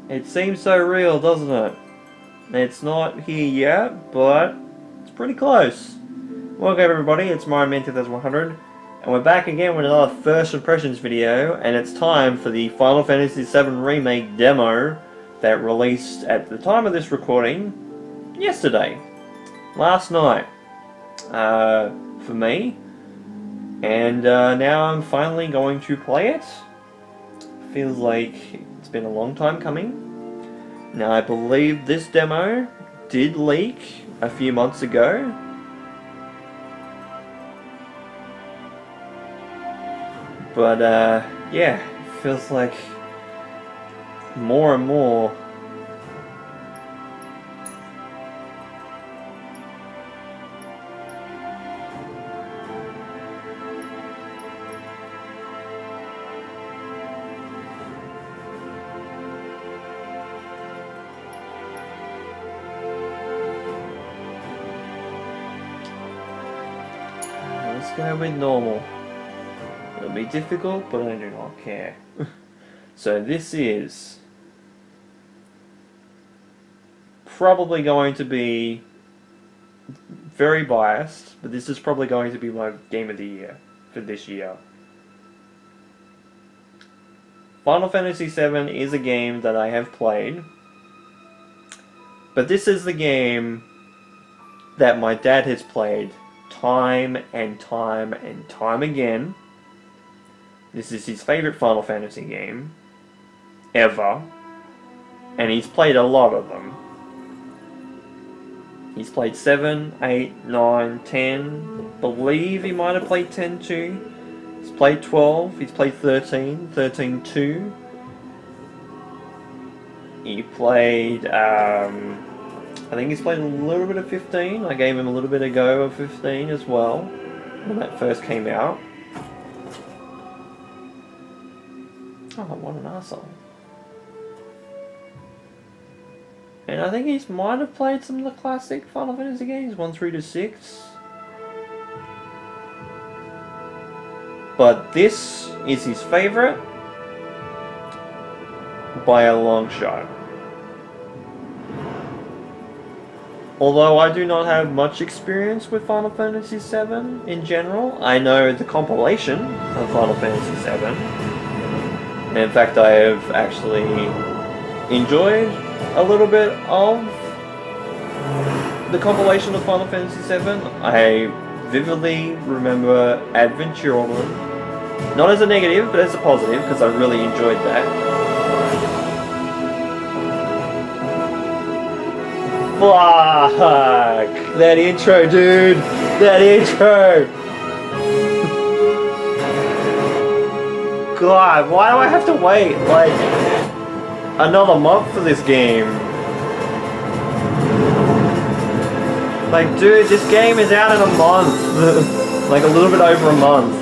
It seems so real, doesn't it? It's not here yet, but it's pretty close. Welcome everybody, it's MyMan2100, and we're back again with another first impressions video, and it's time for the Final Fantasy VII Remake demo that released at the time of this recording yesterday. Last night. For me. And now I'm finally going to play it. Feels like it's been a long time coming. Now I believe this demo did leak a few months ago. But yeah, it feels like more and more let's go with normal. It'll be difficult, but I do not care. So this is probably going to be very biased, but this is probably going to be my game of the year for this year. Final Fantasy VII is a game that I have played, but this is the game that my dad has played time and time and time again. This is his favorite Final Fantasy game ever, and he's played a lot of them. He's played 7, 8, 9, 10, believe he might have played 10 too. He's played 12, he's played 13, 13 2. He played, I think he's played a little bit of 15. I gave him a little bit of go of 15 as well, when that first came out. Oh, what an arsehole. And I think he might have played some of the classic Final Fantasy games, 1 through to 6. But this is his favourite by a long shot. Although I do not have much experience with Final Fantasy VII in general, I know the compilation of Final Fantasy VII. And in fact, I have actually enjoyed a little bit of the compilation of Final Fantasy VII. I vividly remember Advent Children, not as a negative, but as a positive, because I really enjoyed that. Fuck! That intro, dude! That intro! God, why do I have to wait, like, another month for this game? Like, dude, this game is out in a month. Like, a little bit over a month.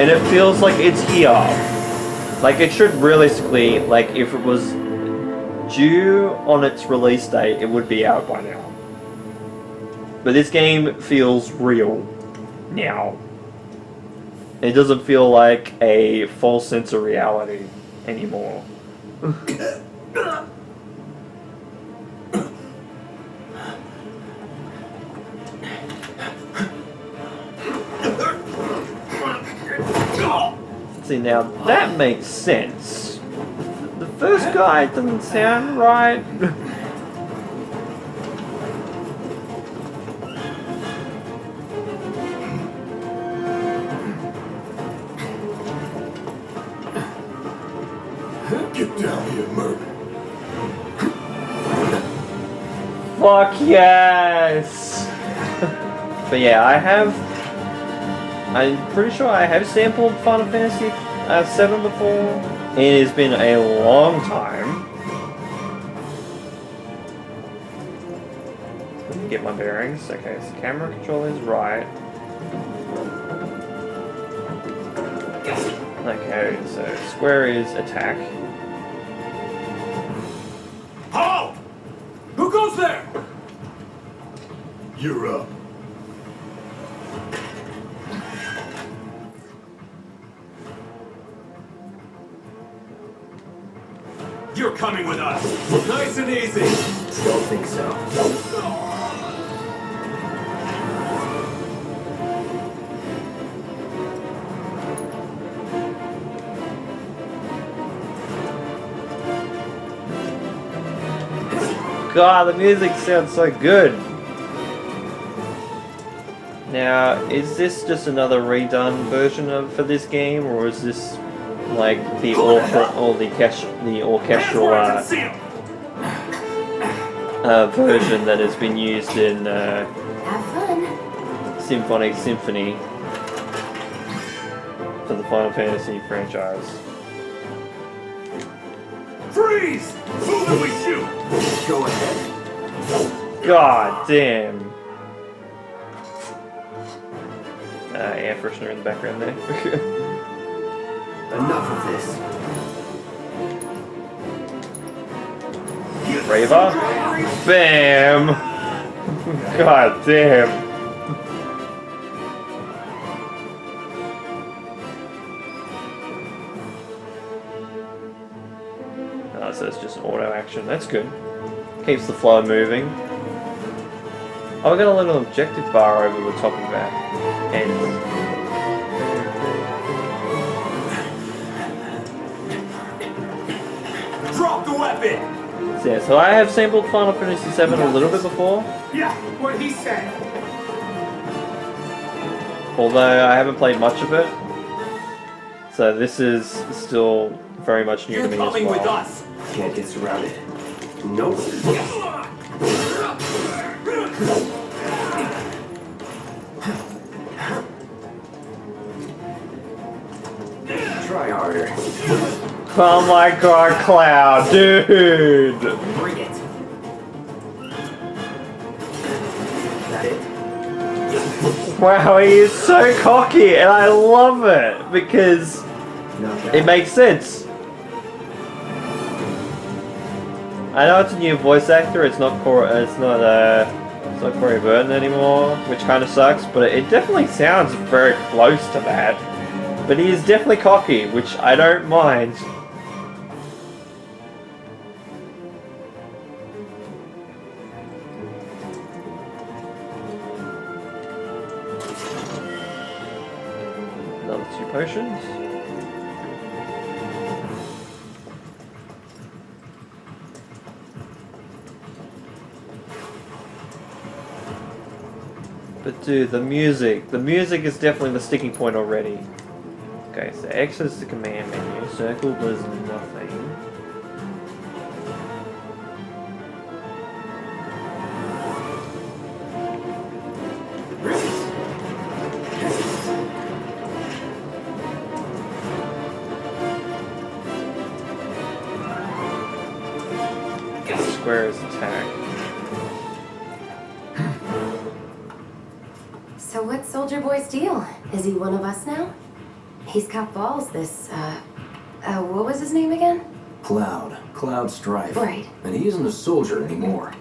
And it feels like it's here. Like, it should realistically, like, if it was due on its release date, it would be out by now. But this game feels real now. It doesn't feel like a false sense of reality anymore. See, now that makes sense. The first guy doesn't sound right. Get down here, murder. Fuck yes! But yeah, I'm pretty sure I have sampled Final Fantasy VII before. It has been a long time. Let me get my bearings. Okay, so camera control is right. Okay, so square is attack. Halt! Who goes there? You're up. You're coming with us. Nice and easy. Don't think so. God, the music sounds so good. Now, is this just another redone version of for this game, or is this like the orchestral version that has been used in Have fun. Symphonic Symphony for the Final Fantasy franchise? Freeze! Move and we shoot! Go ahead. God damn. Air freshener in the background there. Enough of this. Raver. Bam! God damn. Oh, so it's just an auto action. That's good. Keeps the flow moving. Oh, we got a little objective bar over the top of that. And Drop the weapon! yeah, so I have sampled Final Fantasy VII a little bit before, Yeah, what he said. although I haven't played much of it. So this is still very much new You're to me as coming with well. us. Can't get surrounded. Nope. Try harder. Oh my god, Cloud, dude! Bring it. That it? Wow, he is so cocky, and I love it because Not bad. it makes sense. I know it's a new voice actor. It's not Corey Burton anymore, which kind of sucks. But it definitely sounds very close to that. But he is definitely cocky, which I don't mind. Another 2 potions. But dude, the music is definitely the sticking point already. Okay, so X is the command menu, circle does nothing. Square is attack. So what's Soldier Boy's deal? Is he one of us now? He's got balls, this, what was his name again? Cloud Strife. Right. And he isn't a soldier anymore.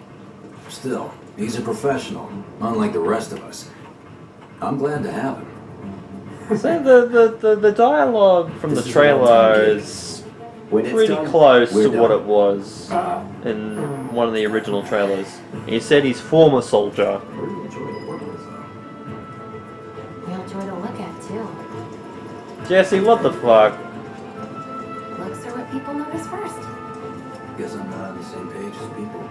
Still, he's a professional, unlike the rest of us. I'm glad to have him. So the dialogue from the This is trailer what I'm is When it's pretty done, close we're to what done. it was in one of the original trailers. He said he's former soldier. Really enjoy the work with though. Real joy to look at, too. Jesse, what the fuck? Looks are what people notice first. Guess I'm not on the same page as people.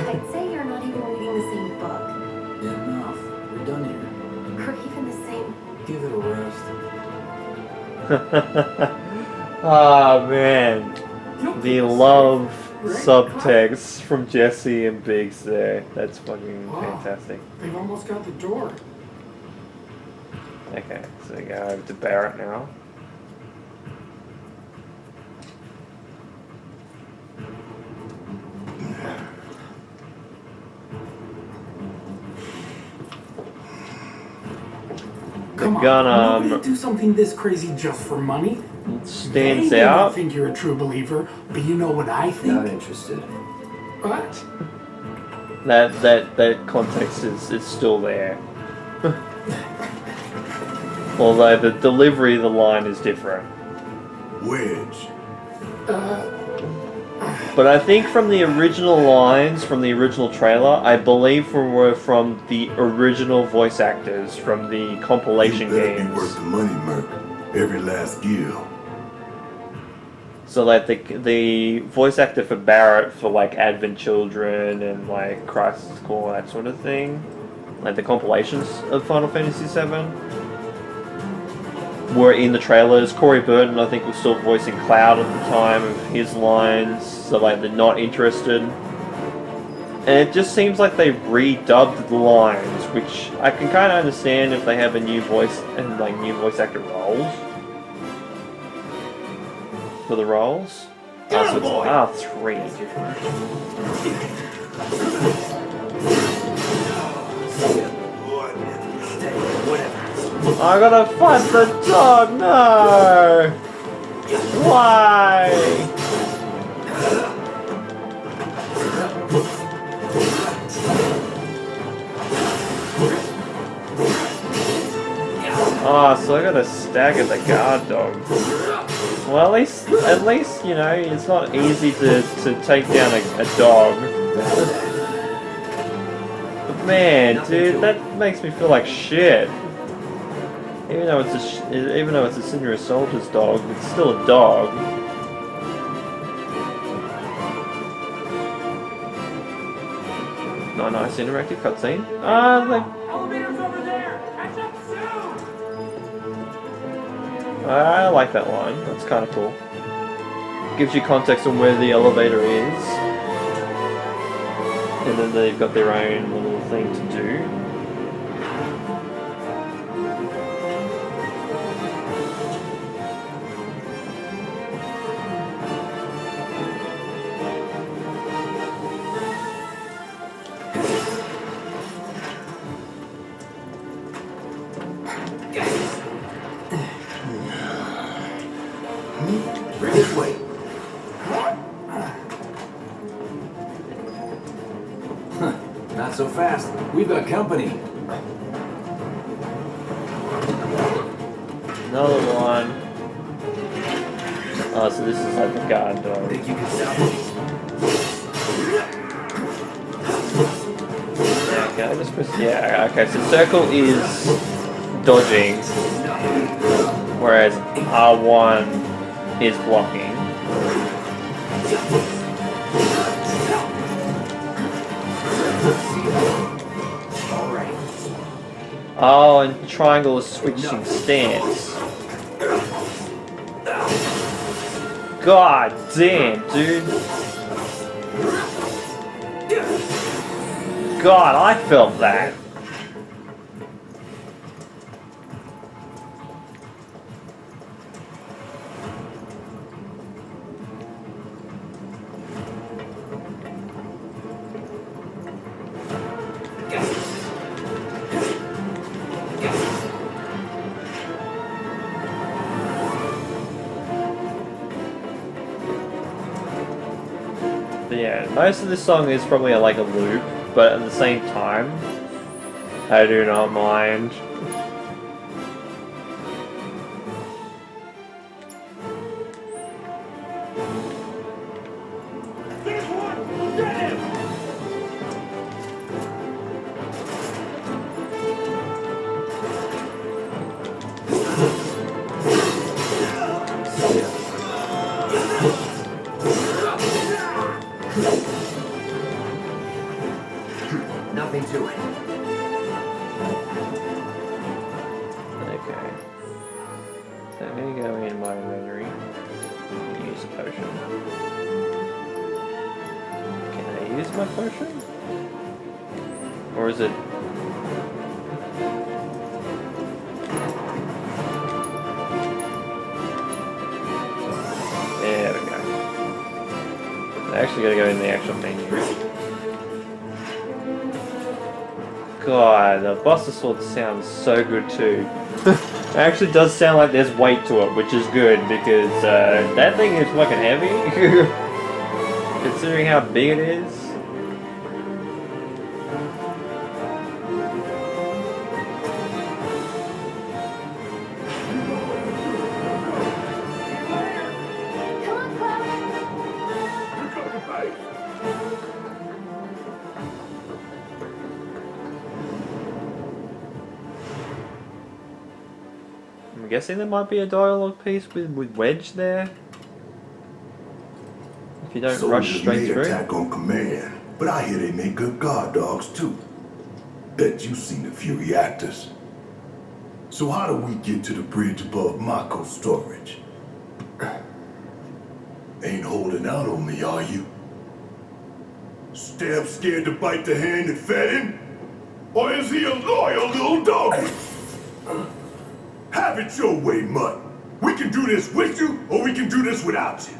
I'd say you're not even reading the same book. Enough. We're done here. Or even the same... Give it a rest. Ah man, the love subtext from Jesse and Biggs there. That's fucking fantastic. They've almost got the door. Okay, so we go over to Barrett now. Come on, gun, nobody do something this crazy just for money. Stands They may not out. think you're a true believer, but you know what I think. Not interested. What? That context is still there. Although the delivery of the line is different. Wedge. But I think from the original lines from the original trailer, I believe were from the original voice actors from the compilation It better be games. worth the money, Merc. Every last gill. So like the voice actor for Barrett for like Advent Children and like Crisis Core, that sort of thing, like the compilations of Final Fantasy VII, were in the trailers. Corey Burton, I think, was still voicing Cloud at the time of his lines, so like they're not interested. And it just seems like they redubbed the lines, which I can kind of understand if they have a new voice and like new voice actor roles for the roles. So it's R3. I gotta fight the dog, no! Why? Oh, so I gotta stagger the guard dog. Well, at least, you know, it's not easy to take down a dog. But man, dude, that makes me feel like shit. Even though it's a Senior Soldier's dog, it's still a dog. Not a nice interactive cutscene. Elevator's over there! Catch up soon! I like that line. That's kind of cool. Gives you context on where the elevator is, and then they've got their own little thing to do. This way. Huh, not so fast. We've got company. Another one. Oh, so this is like the guard dog. Think you can stop me? Yeah, okay, I just press. Yeah, okay, so circle is dodging, whereas R1 is blocking. Alright. Oh, and triangle is switching stance. God damn, dude. God, I felt that. But yeah, most of this song is probably like a loop, but at the same time, I do not mind. There's one! Get him! Nothing to it. Okay. So I'm gonna go in my inventory and use a potion. Can I use my potion? Or is it... There we go. I actually gotta go in the actual menu. God, the Buster Sword sounds so good too. It actually does sound like there's weight to it, which is good because that thing is fucking heavy. Considering how big it is. Come on, Cloud. I'm guessing there might be a dialogue piece with Wedge there. If you don't rush Soldiers straight may through. attack on command, but I hear they make good guard dogs too. Bet you've seen a few reactors. So how do we get to the bridge above Mako storage? Ain't holding out on me, are you? Stab scared to bite the hand that fed him? Or is he a loyal little doggy? Have it your way, Mutt. We can do this with you, or we can do this without you.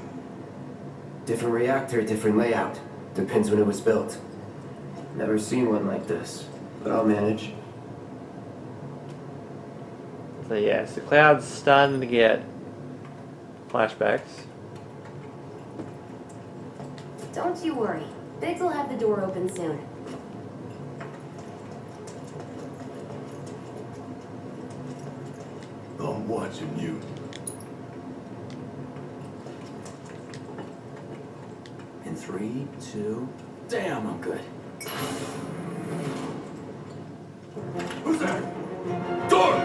Different reactor, different layout. Depends when it was built. Never seen one like this, but I'll manage. So yes, the cloud's starting to get flashbacks. Don't you worry. Biggs will have the door open soon. I'm watching you. In 3, 2... Damn, I'm good. Who's that? Door!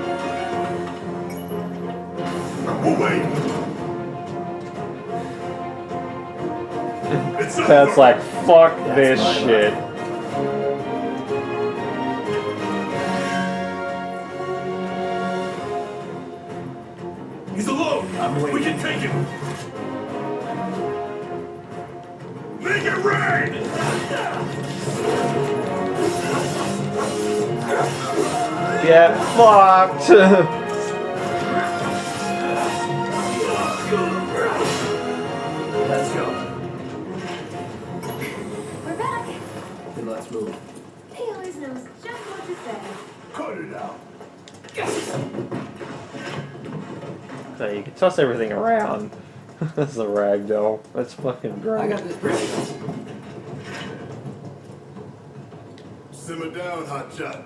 We'll wait. It's Cloud's over. like, fuck That's this my shit. He's alone. I'm waiting. We can take him. Make it rain! Get fucked! Let's go. We're back. Then let's move. He always knows just what to say. Cut it out. So you can toss everything around. That's a ragdoll. That's fucking great. I got this ready. Simmer down, hotshot.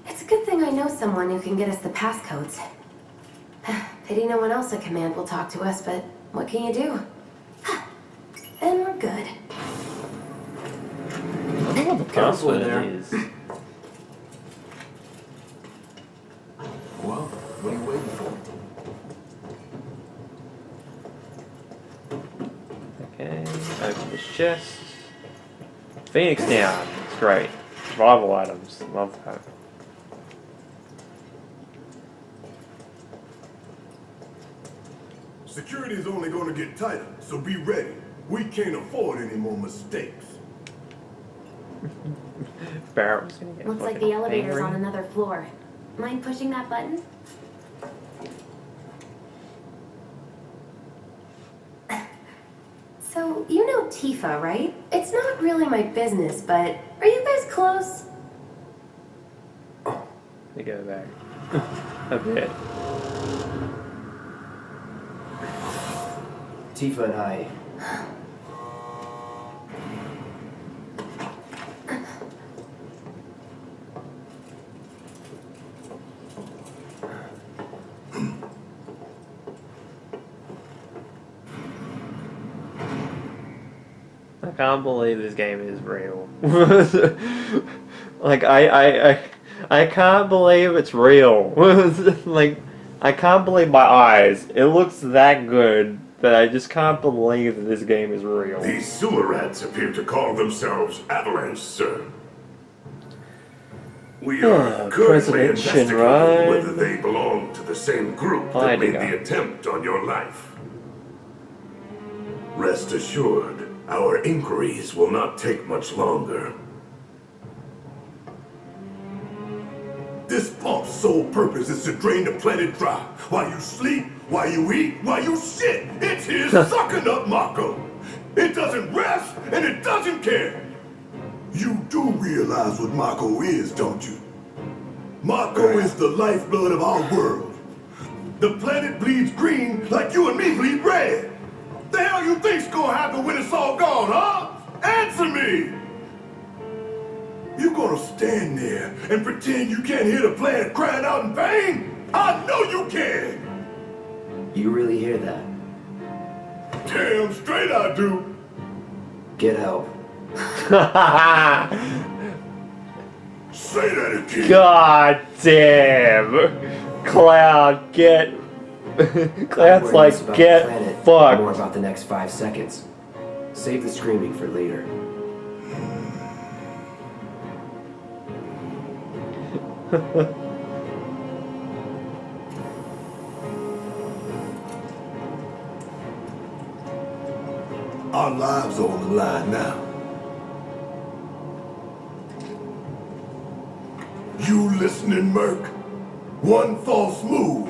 It's a good thing I know someone who can get us the passcodes. Pity no one else at command will talk to us, but what can you do? And we're good. I wonder what the Careful in password there. is. Well, what are you waiting for? Okay, open this chest. Phoenix down. It's great. Survival items. Love that. Security is only going to get tighter, so be ready. We can't afford any more mistakes. Barrett's gonna get Looks like fucking the elevator's angry. on another floor. Mind pushing that button? So, you know Tifa, right? It's not really my business, but are you guys close? You go back. A bit. Tifa and I... I can't believe this game is real. Like I can't believe it's real. Like I can't believe my eyes. It looks that good that I just can't believe that this game is real. These sewer rats appear to call themselves Avalanche, sir. We are currently President investigating Shinrai. whether they belong to the same group that made the attempt on your life. Rest assured, our inquiries will not take much longer. This pump's sole purpose is to drain the planet dry. While you sleep, while you eat, while you shit, it's here sucking up Mako. It doesn't rest, and it doesn't care. You do realize what Mako is, don't you? Mako is the lifeblood of our world. The planet bleeds green like you and me bleed red. The hell you think's gonna happen when it's all gone, huh? Answer me! You gonna stand there and pretend you can't hear the planet crying out in pain? I know you can! You really hear that? Damn straight I do! Get help. Say that again. God damn. Cloud, get. Cloud's I'm like, worried less about get the planet, fucked. more about the next 5 seconds. Save the screaming for later. Our lives are on the line now. You listening, Merc? One false move,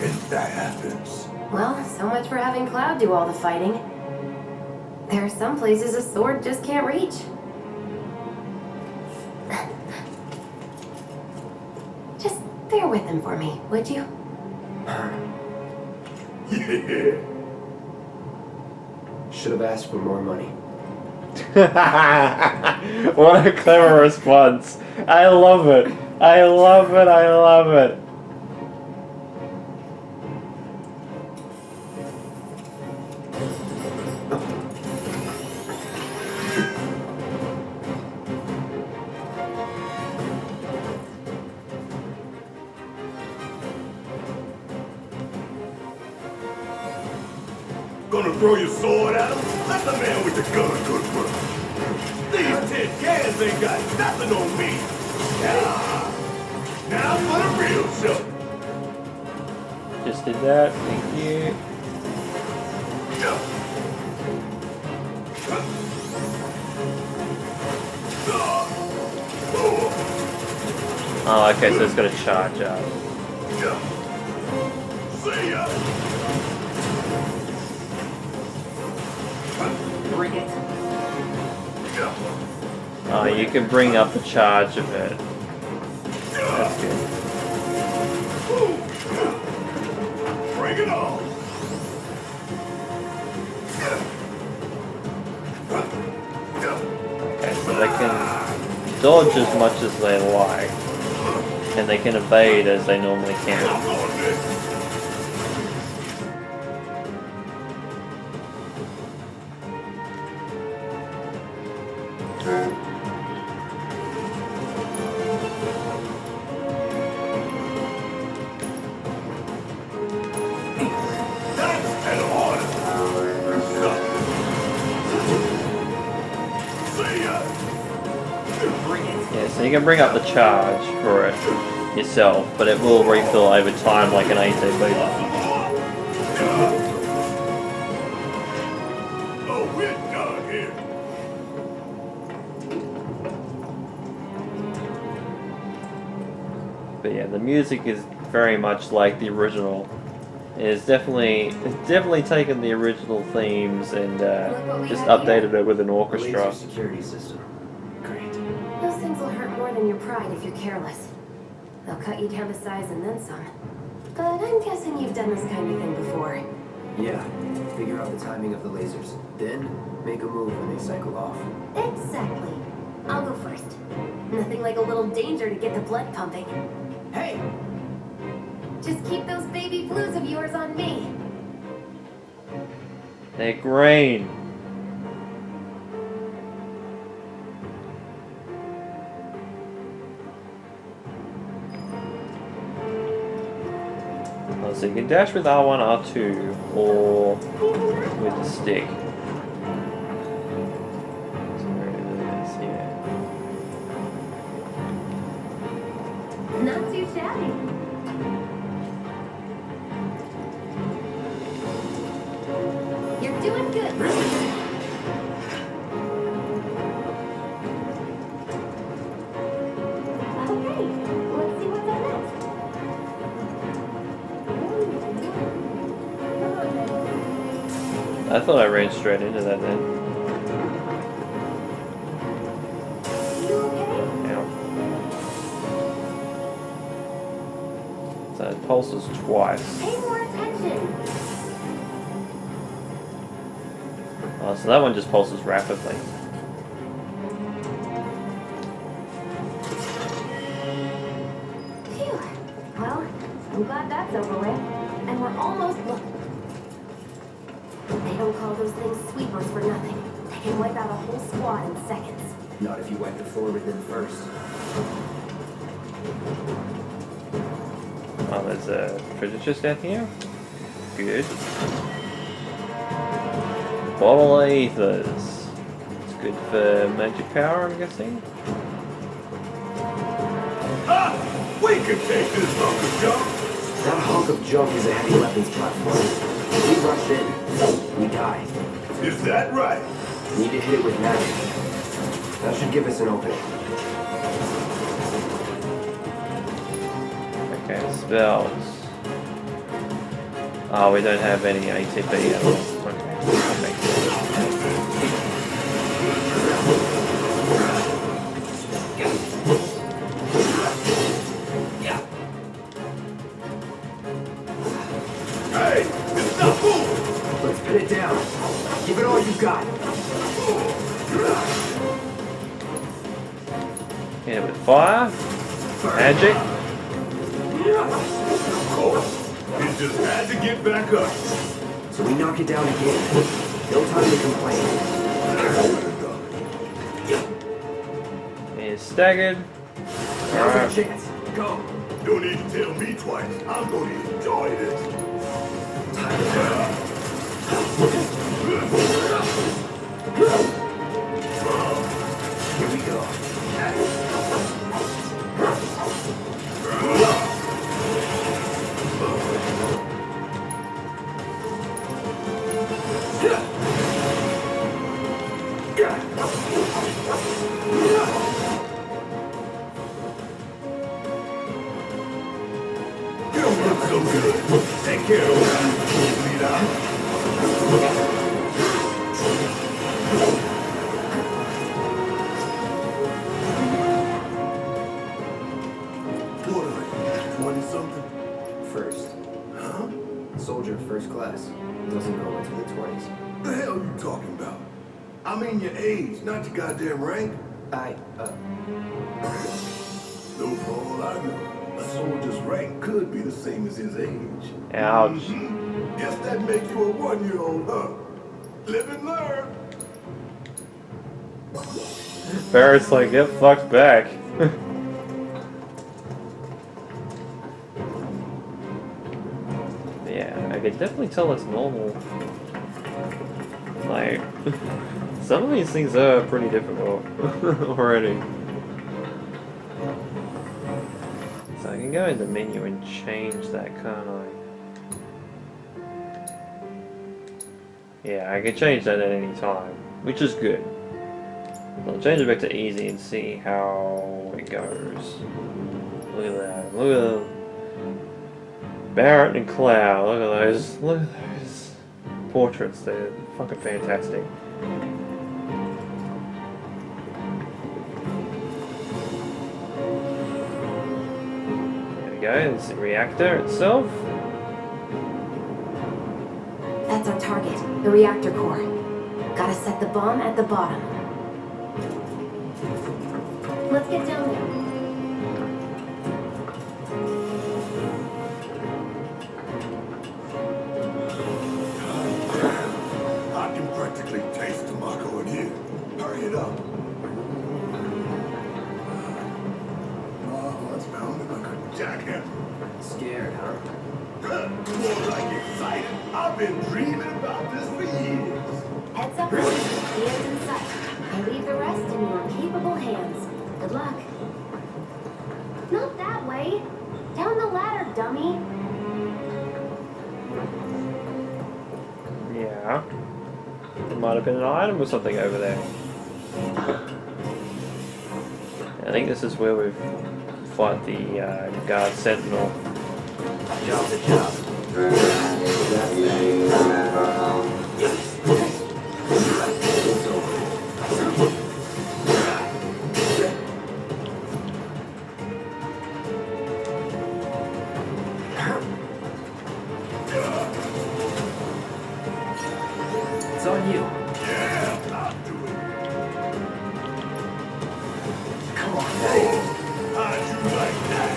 and that happens. Well, so much for having Cloud do all the fighting. There are some places a sword just can't reach. Just bear with him for me, would you? Yeah. Should have asked for more money. What a clever response. I love it. I love it. I love it. Gonna throw your sword at him? Let the man with the gun go first. These tin cans ain't got nothing on me. Now for the real show. Just did that. Thank you. Oh, okay, so it's gonna charge up. See ya. Bring it. Oh, you can bring up the charge of it. That's good. Bring it on. Okay, so they can dodge as much as they like, and they can evade as they normally can. That's an order. See ya. Bring it. Yeah, so you can bring up the charge for it yourself, but it will refill over time like an ATB. Oh, we're done here. But yeah, the music is very much like the original. It's definitely taken the original themes and just updated it with an orchestra. Laser security system. Great. Those things will hurt more than your pride if you're careless. They'll cut you down to size and then some. But I'm guessing you've done this kind of thing before. Yeah. Figure out the timing of the lasers. Then, make a move when they cycle off. Exactly. I'll go first. Nothing like a little danger to get the blood pumping. Hey! Just keep those baby blues of yours on me. They're green. Oh, so you can dash with R1, R2, or with the stick. So where it is, yeah. Not too shabby. You're doing good. Okay, let's see what's up next. I thought I ran straight into that then. You okay? Yeah. So it pulses twice. Pay more attention. Oh, so that one just pulses rapidly. Phew. Well, I'm glad that's over with. And we're almost They don't call those things sweepers for nothing. They can wipe out a whole squad in seconds. Not if you wipe the floor with them first. Oh, there's a treasure chest down here. Good. Bottle of ethers. It's good for magic power, I'm guessing. Ah! We can take this hunk of junk. That hunk of junk is a heavy weapons platform. We rushed in. We died. Is that right? Need to hit it with magic. That should give us an opening. Okay, spells. Oh, we don't have any ATP at all. Okay. Hey, it's not moving. Let's pin it down. Give it all you got. Yeah, with fire, magic. Of course. It just had to get back up. So we knock it down again. No time to complain. Is staggered. Now's our chance. Go. Don't need to tell me twice. I'm going to enjoy this. Here we go. You don't look so good. Take care of that, leader. What are you, 20-something? First. Huh? Soldier first class. Doesn't go into the 20s. The hell you talking about? I mean your age, not your goddamn rank. Though for all I know, a soldier's rank could be the same as his age. Ouch. Guess that makes you a 1-year-old, huh? Live and learn. Barrett's like, get fucked back. Yeah, I can definitely tell it's normal. Like, some of these things are pretty difficult already. So I can go in the menu and change that, can't I? Yeah, I can change that at any time, which is good. I'll change it back to easy and see how it goes. Look at that. Look at the Barrett and Cloud. Look at those. Look at those portraits. They're fucking fantastic. There we go. There's the reactor itself. That's our target, the reactor core. Gotta set the bomb at the bottom. Let's get down there. I can practically taste the Mako in here. Hurry it up. Oh, that's pounding like a jackhammer. Scared, huh? More like excited. I've been dreaming about this for years. Heads up, boys. The end's in sight. I leave the rest in your capable hands. Good luck. Not that way. Down the ladder, dummy. Yeah. There might have been an item or something over there. I think this is where we've fought the guard sentinel. Job's a job. That's that. It's over. It's on you. Yeah, I'll do it. Come on, How'd you like that?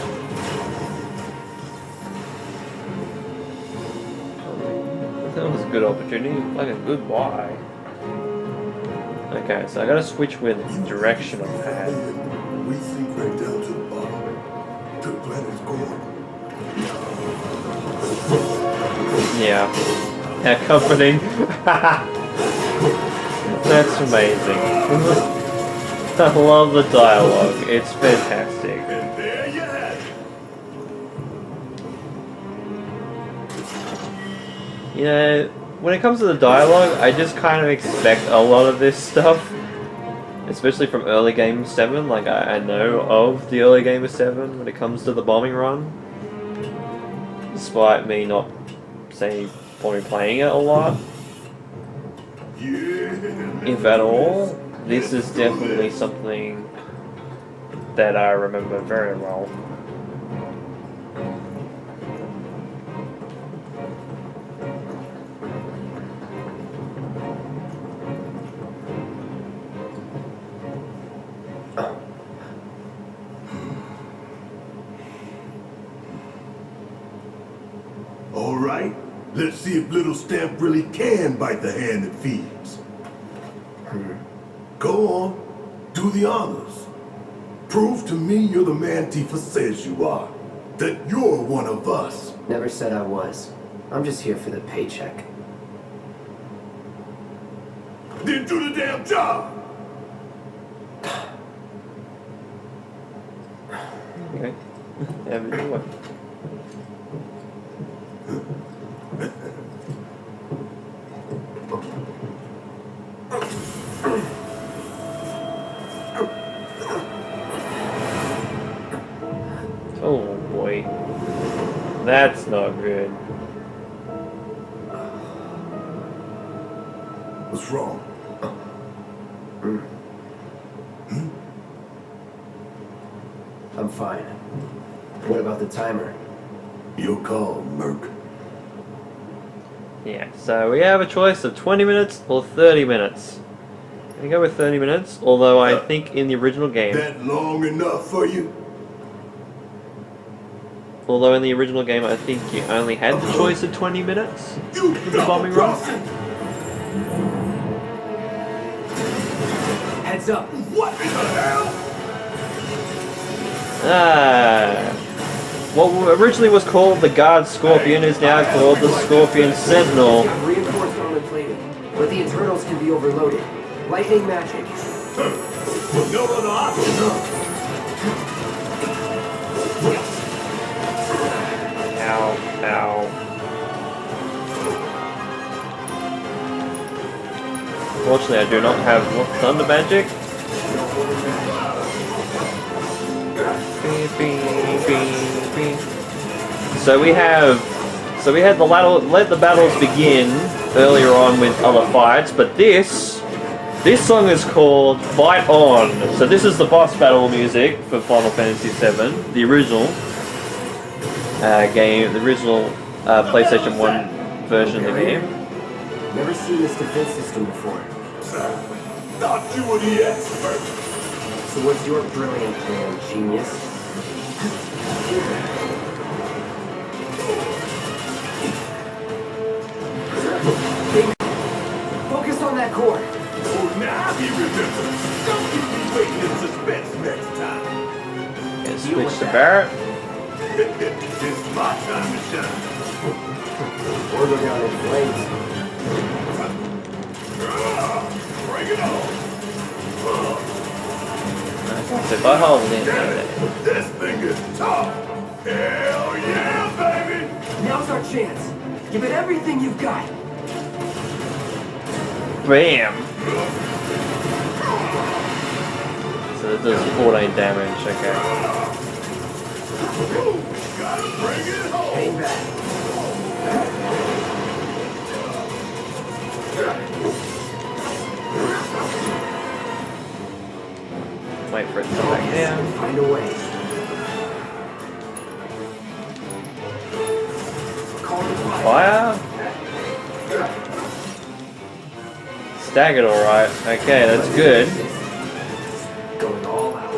That was a good opportunity, like a good buy. Okay, so I gotta switch with direction of pad. We sink right down to the bottom. To the planet's core. Yeah. How comforting. That's amazing. I love the dialogue. It's fantastic. And there you have it. You know, when it comes to the dialogue, I just kind of expect a lot of this stuff. Especially from early Game 7. Like, I know of the early Game of 7 when it comes to the bombing run. Despite me not, say, probably playing it a lot. If at all, this is definitely something that I remember very well. All right, let's see if little Stamp really can bite the hand that feeds. Go on, do the honors. Prove to me you're the man Tifa says you are. That you're one of us. Never said I was. I'm just here for the paycheck. Then do the damn job. Okay. Have it your way. Oh boy. That's not good. What's wrong? I'm fine. What about the timer? Your call, Merc. Yeah, so we have a choice of 20 minutes or 30 minutes. I'm gonna go with 30 minutes, although I think in the original game... That long enough for you? Although in the original game I think you only had the choice of 20 minutes You for the bombing run. Heads up! What in the hell? What originally was called the Guard Scorpion is now called the Scorpion Sentinel. Got reinforced armor plating, but the internals can be overloaded. Lightning magic. No other option, huh? Ow, ow. Fortunately, I do not have thunder magic. So we had let the battles begin earlier on with other fights, but this song is called Fight On. So this is the boss battle music for Final Fantasy VII, the original game, the original PlayStation 1 version of the game. Never seen this defense system before. Thought you were the expert. So what's your brilliant plan, genius? Focus on that core. Oh, now he remembers. Don't keep me waiting in suspense next time. And switch to Barrett. It's my time to shine. Or go down in flames. Bring it on. So if I hold it in Damn there, it. This thing is tough. Hell yeah, baby. Now's our chance. Give it everything you've got. bam! So it does 14 damage, okay. Hang back. Wait for it to come back down. Find a way. Fire? Staggered alright. Okay, that's good. Going all out.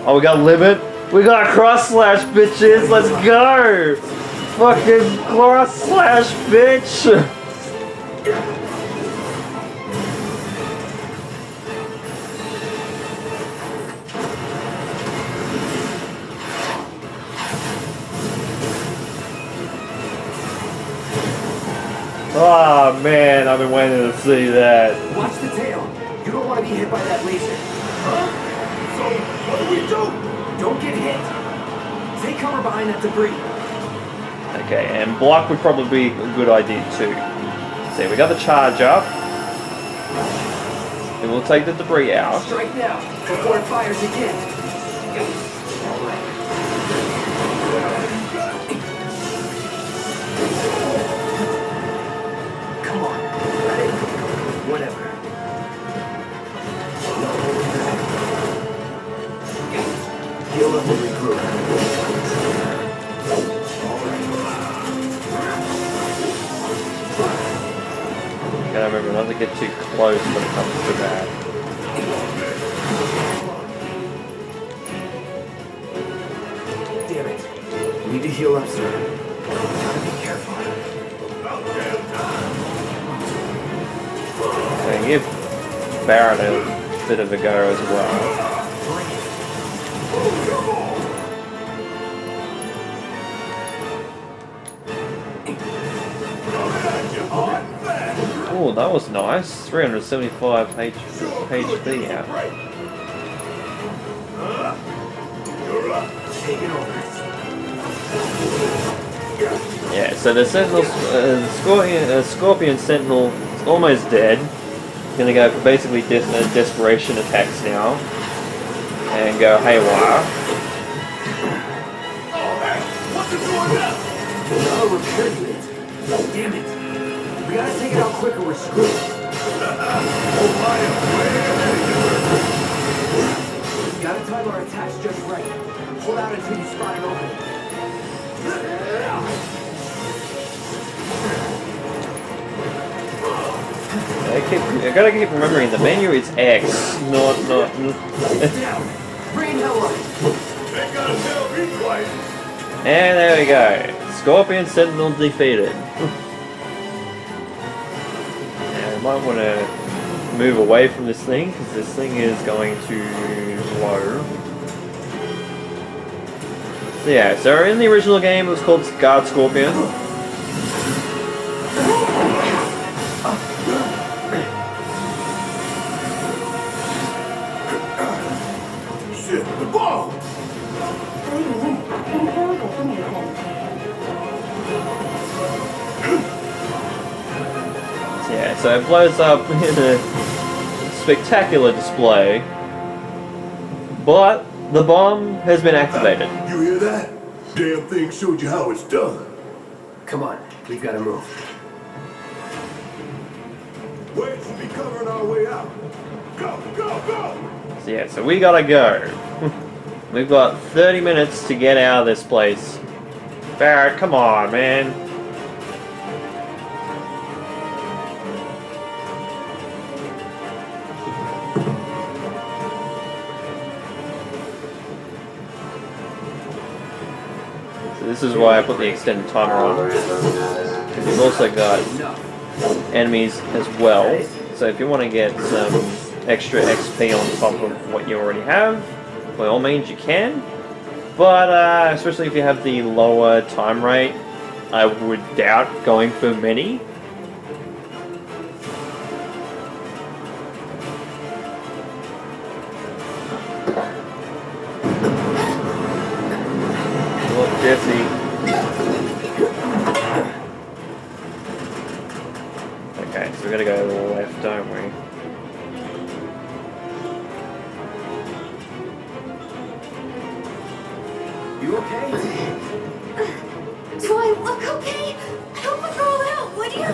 Oh, we got limit. We got cross slash, bitches. Let's go. Fucking cross slash, bitch. Oh man, I've been waiting to see that. Watch the tail. You don't want to be hit by that laser. Huh? So, what do we do? Don't get hit. Take cover behind that debris. Okay, and block would probably be a good idea too. See, we got the charge up. And we'll take the debris out. Strike now, before it fires again. Come on. Ready? Whatever. No holding back. Heal up and regroup. Gotta remember not to get too close when it comes to that. Damn it. You need to heal up, sir. Gotta be careful. So give Barrett a bit of a go as well. Oh, that was nice. 375 HP out. Take it over. Yeah, so the Sentinel, Scorpion Sentinel is almost dead. Gonna go for basically desperation attacks now. And go haywire. What's it doing now? Another repair unit. Damn it. We gotta take it out quicker, we're screwed. Gotta time our attacks just right. Hold out until you spot an opening. I gotta keep remembering the menu is X, not. Down. Bring hell up. Ain't gotta tell me twice. And there we go. Scorpion Sentinel defeated. Now we might want to move away from this thing because this thing is going too low. So yeah, so in the original game it was called Guard Scorpion. Shit, the ball! Yeah, so it blows up in a spectacular display, but the bomb has been activated. You hear that? Damn thing showed you how it's done. Come on, we've gotta move. Wade should be covering our way out. Go, go, go! So yeah, so we gotta go. We've got 30 minutes to get out of this place. Barrett, come on, man. So this is why I put the extended timer on. Because we've also got enemies as well. So if you want to get some extra XP on top of what you already have, by all means you can. But especially if you have the lower time rate, I would doubt going for many. Look, Jesse. Okay, so we gotta go to the left, don't we? You okay? Do I look okay? Help a girl out, would you?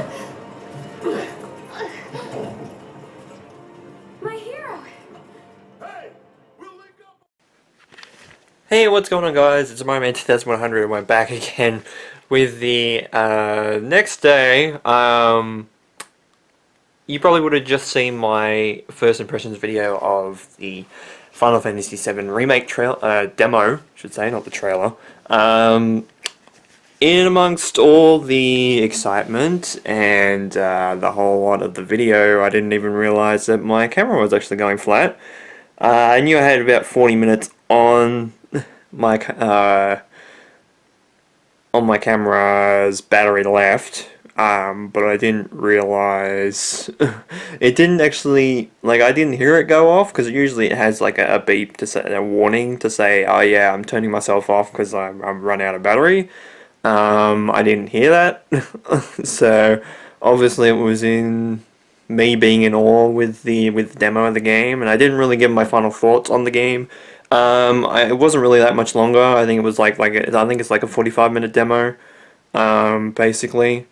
My hero. Hey, we'll link up. Hey, what's going on, guys? It's my man 2100 and we're back again with the next day. You probably would have just seen my first impressions video of the Final Fantasy VII Remake demo, I should say, not the trailer. In amongst all the excitement and the whole lot of the video, I didn't even realize that my camera was actually going flat. I knew I had about 40 minutes on my camera's battery left, but I didn't realize it didn't actually, like, I didn't hear it go off, because usually it has like a beep to say, a warning to say, oh yeah, I'm turning myself off because I'm run out of battery. I didn't hear that. So obviously it was in me being in awe with the demo of the game, and I didn't really give my final thoughts on the game. It wasn't really that much longer. I think it was I think it's like a 45-minute demo, basically.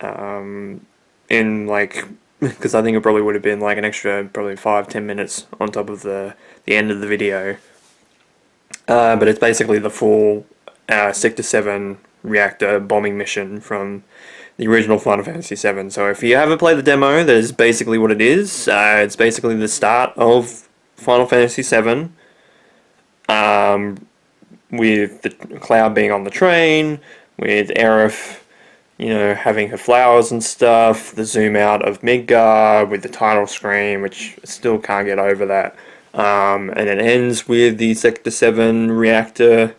In like, because I think it probably would have been like an extra probably 5-10 minutes on top of the end of the video. But it's basically the full Sector 7 reactor bombing mission from the original Final Fantasy VII. So if you haven't played the demo, that is basically what it is. It's basically the start of Final Fantasy VII, with the Cloud being on the train, with Aerith, you know, having her flowers and stuff, the zoom out of Midgar with the title screen, which I still can't get over that. And it ends with the Sector 7 reactor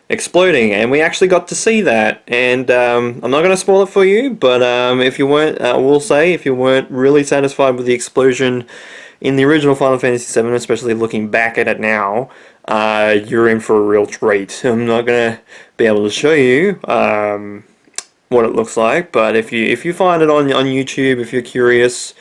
exploding, and we actually got to see that. And I'm not going to spoil it for you, but if you weren't, I will say, if you weren't really satisfied with the explosion in the original Final Fantasy VII, especially looking back at it now, you're in for a real treat. I'm not going to be able to show you what it looks like, but if you find it on YouTube, if you're curious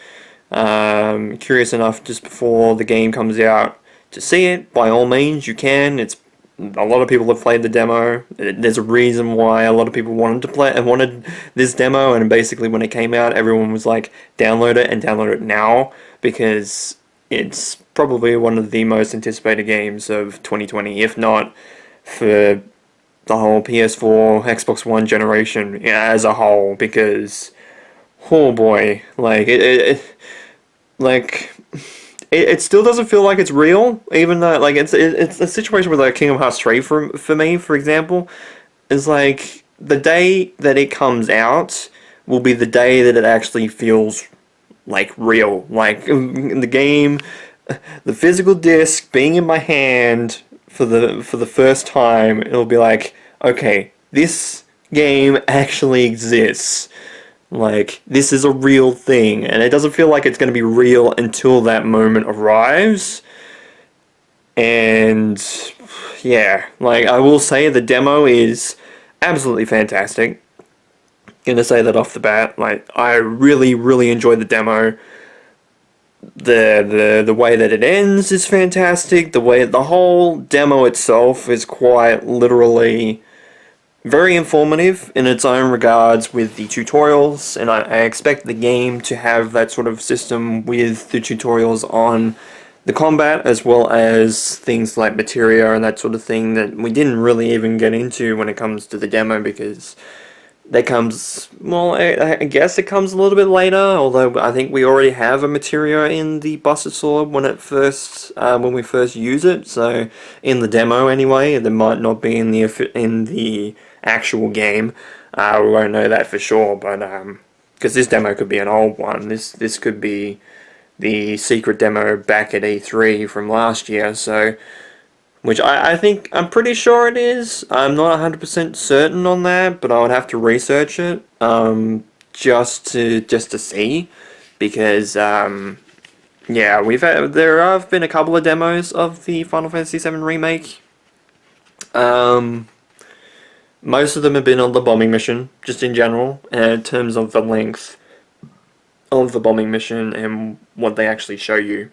enough just before the game comes out to see it, by all means you can. It's a lot of people have played the demo. There's a reason why a lot of people wanted this demo, and basically when it came out, everyone was like, download it and download it now, because it's probably one of the most anticipated games of 2020, if not for the whole PS4, Xbox One generation as a whole, because oh boy, like it still doesn't feel like it's real, even though like it's a situation with like Kingdom Hearts 3 for me, for example, is like the day that it comes out will be the day that it actually feels like real, like in the game, the physical disc being in my hand for the first time. It'll be like, okay, this game actually exists. Like, this is a real thing, and it doesn't feel like it's going to be real until that moment arrives. And yeah, like, I will say the demo is absolutely fantastic. Gonna say that off the bat. Like, I really, really enjoyed the demo. The way that it ends is fantastic. The whole demo itself is quite literally very informative in its own regards with the tutorials, and I expect the game to have that sort of system with the tutorials on the combat, as well as things like materia and that sort of thing that we didn't really even get into when it comes to the demo, because that comes, well, I guess it comes a little bit later, although I think we already have a materia in the Busted Sword when we first use it. So in the demo anyway, there might not be in the actual game. We won't know that for sure, but because this demo could be an old one. This could be the secret demo back at E3 from last year. So, which I think, I'm pretty sure it is. I'm not 100% certain on that, but I would have to research it just to see, because yeah, there have been a couple of demos of the Final Fantasy VII Remake. Most of them have been on the bombing mission, just in general, in terms of the length of the bombing mission and what they actually show you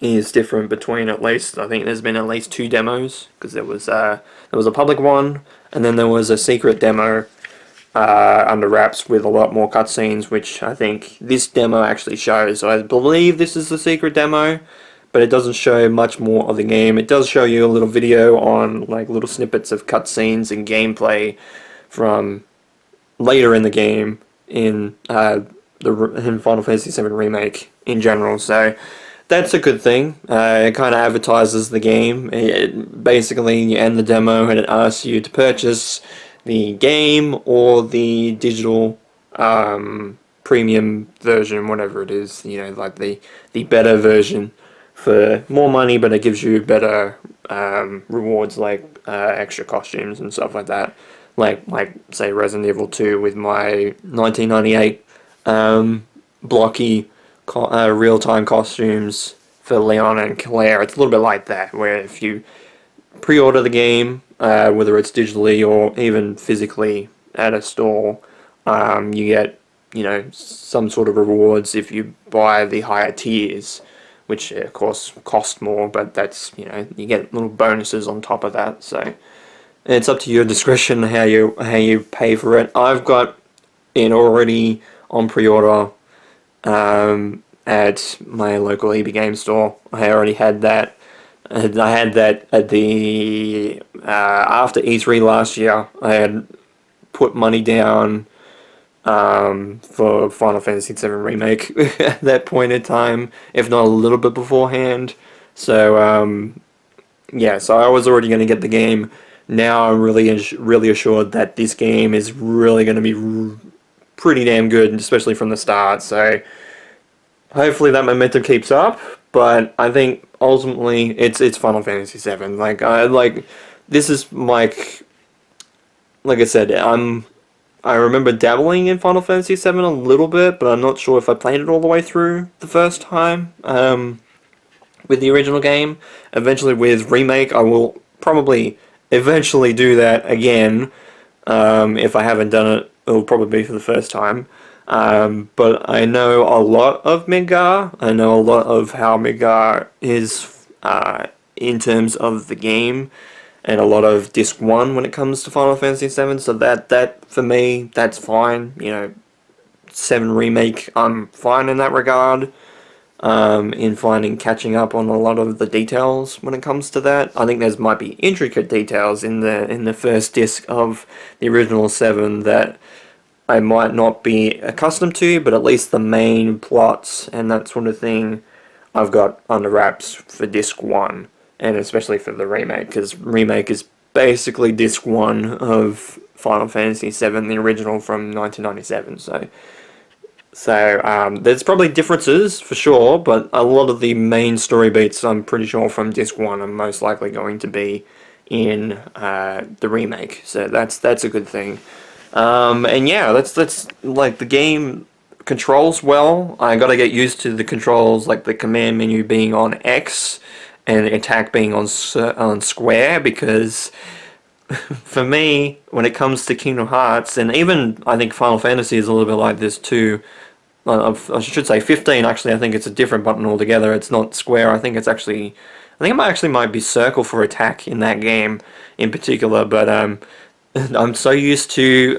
is different between, at least, I think there's been at least 2 demos, because there was a public one, and then there was a secret demo under wraps with a lot more cutscenes, which I think this demo actually shows. So I believe this is the secret demo, but it doesn't show much more of the game. It does show you a little video on like little snippets of cutscenes and gameplay from later in the game in Final Fantasy VII Remake in general. So that's a good thing. It kind of advertises the game. Basically, you end the demo and it asks you to purchase the game or the digital premium version, whatever it is. You know, like the better version for more money, but it gives you better rewards like extra costumes and stuff like that. like say Resident Evil 2 with my 1998 blocky real-time costumes for Leon and Claire. It's a little bit like that, where if you pre-order the game, whether it's digitally or even physically at a store, you get, you know, some sort of rewards if you buy the higher tiers, which of course cost more, but that's, you know, you get little bonuses on top of that. So it's up to your discretion how you pay for it. I've got it already on pre-order at my local EB Game store. I already had that. I had that at the after E3 last year. I had put money down for Final Fantasy VII Remake at that point in time, if not a little bit beforehand. So yeah, so I was already going to get the game. Now I'm really assured that this game is really going to be pretty damn good, especially from the start. So hopefully that momentum keeps up. But I think ultimately it's Final Fantasy VII. This is like I said, I remember dabbling in Final Fantasy VII a little bit, but I'm not sure if I played it all the way through the first time with the original game. Eventually with Remake, I will probably eventually do that again. If I haven't done it, it'll probably be for the first time. But I know a lot of Midgar. I know a lot of how Midgar is in terms of the game, and a lot of Disc 1 when it comes to Final Fantasy VII, so that for me, that's fine. You know, 7 Remake, I'm fine in that regard, in catching up on a lot of the details when it comes to that. I think there might be intricate details in the first disc of the original 7 that I might not be accustomed to, but at least the main plots and that sort of thing I've got under wraps for disc 1. And especially for the Remake, because Remake is basically disc 1 of Final Fantasy VII, the original from 1997. So there's probably differences for sure, but a lot of the main story beats, I'm pretty sure, from disc 1 are most likely going to be in the Remake. So that's a good thing. And yeah, that's like the game controls well. I got to get used to the controls, like the command menu being on X and attack being on square, because for me, when it comes to Kingdom Hearts, and even I think Final Fantasy is a little bit like this too. I should say 15. Actually, I think it's a different button altogether. It's not square. I think it might be circle for attack in that game in particular. But I'm so used to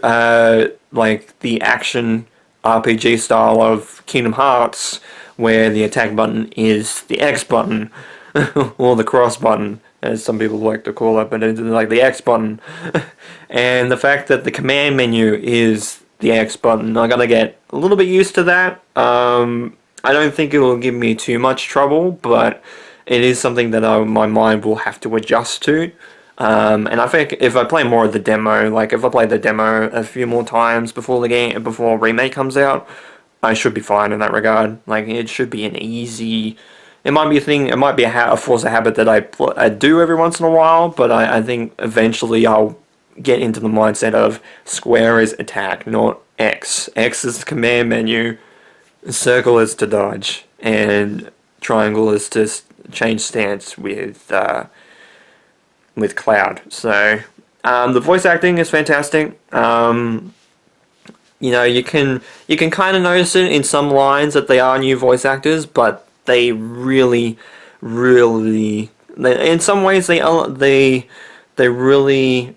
like the action RPG style of Kingdom Hearts, where the attack button is the X button. Or the cross button, as some people like to call it, but it's like the X button. And the fact that the command menu is the X button, I gotta get a little bit used to that. I don't think it will give me too much trouble, but it is something that my mind will have to adjust to. And I think if I play more of the demo, like if I play the demo a few more times before Remake comes out, I should be fine in that regard. Like, it should be an easy. It might be a thing. It might be a force of habit that I do every once in a while, but I think eventually I'll get into the mindset of square is attack, not X. X is the command menu, circle is to dodge, and triangle is to change stance with Cloud. So the voice acting is fantastic. You know, you can kind of notice it in some lines that they are new voice actors, but they really, in some ways they really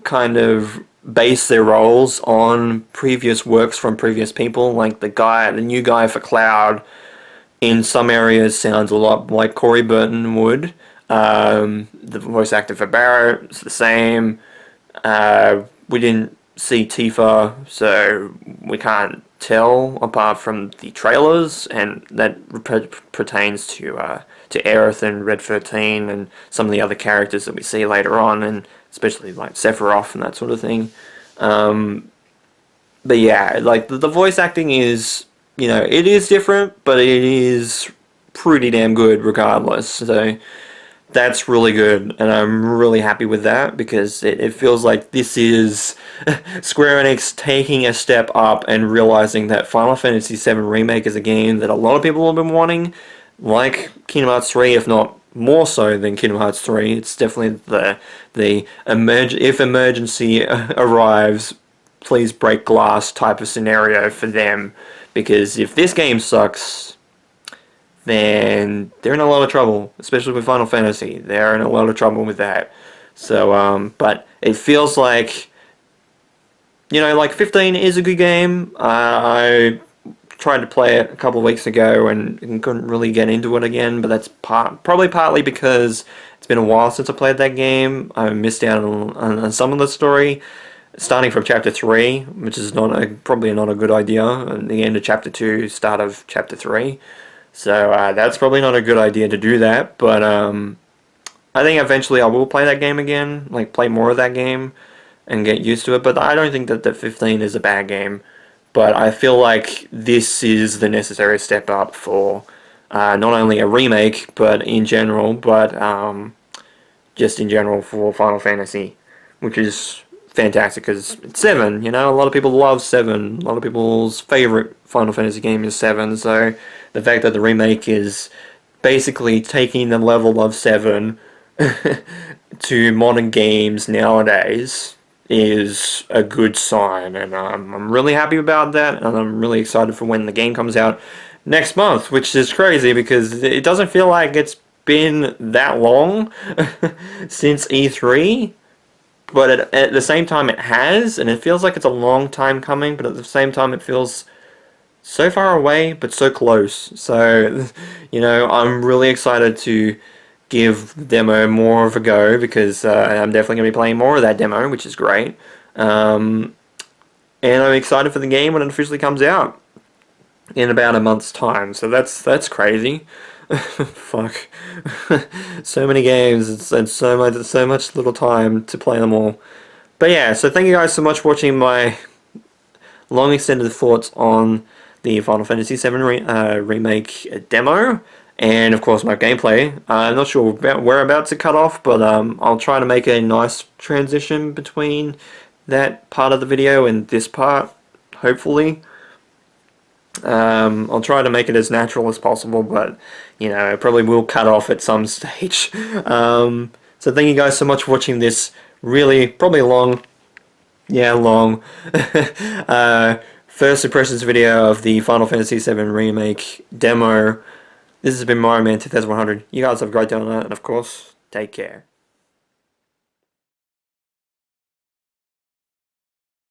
kind of base their roles on previous works from previous people. Like the new guy for Cloud, in some areas sounds a lot like Corey Burton would. The voice actor for Barrett is the same. We didn't see Tifa, so we can't tell apart from the trailers, and that pertains to Aerith and Red 13 and some of the other characters that we see later on, and especially like Sephiroth and that sort of thing. But yeah, like the voice acting is, you know, it is different, but it is pretty damn good regardless. So that's really good, and I'm really happy with that because it feels like this is Square Enix taking a step up and realizing that Final Fantasy VII Remake is a game that a lot of people have been wanting, like Kingdom Hearts 3, if not more so than Kingdom Hearts 3. It's definitely if emergency arrives, please break glass type of scenario for them, because if this game sucks, then they're in a lot of trouble, especially with Final Fantasy. They're in a lot of trouble with that. So, but it feels like, like 15 is a good game. I tried to play it a couple of weeks ago and couldn't really get into it again, but that's probably partly because it's been a while since I played that game. I missed out on some of the story, starting from Chapter 3, which is probably not a good idea, and the end of Chapter 2, start of Chapter 3. So that's probably not a good idea to do that, but I think eventually I will play that game again, like play more of that game and get used to it. But I don't think that the 15 is a bad game, but I feel like this is the necessary step up for not only a remake, but in general, just in general for Final Fantasy, which is fantastic because it's 7, a lot of people love 7, a lot of people's favorite Final Fantasy game is 7, so the fact that the remake is basically taking the level of 7 to modern games nowadays is a good sign, and I'm really happy about that, and I'm really excited for when the game comes out next month, which is crazy because it doesn't feel like it's been that long since E3. But at the same time it has, and it feels like it's a long time coming, but at the same time it feels so far away, but so close. So, I'm really excited to give the demo more of a go, because I'm definitely going to be playing more of that demo, which is great. And I'm excited for the game when it officially comes out in about a month's time. So that's crazy. Fuck. So many games and so much little time to play them all. But yeah, so thank you guys so much for watching my long extended thoughts on the Final Fantasy VII Remake demo, and of course my gameplay. I'm not sure where I'm about to cut off, but I'll try to make a nice transition between that part of the video and this part, hopefully. I'll try to make it as natural as possible, but it probably will cut off at some stage. So thank you guys so much for watching this really probably long first impressions video of the Final Fantasy VII Remake demo. This has been Mario Man 2100. You guys have a great day on that, and of course, take care.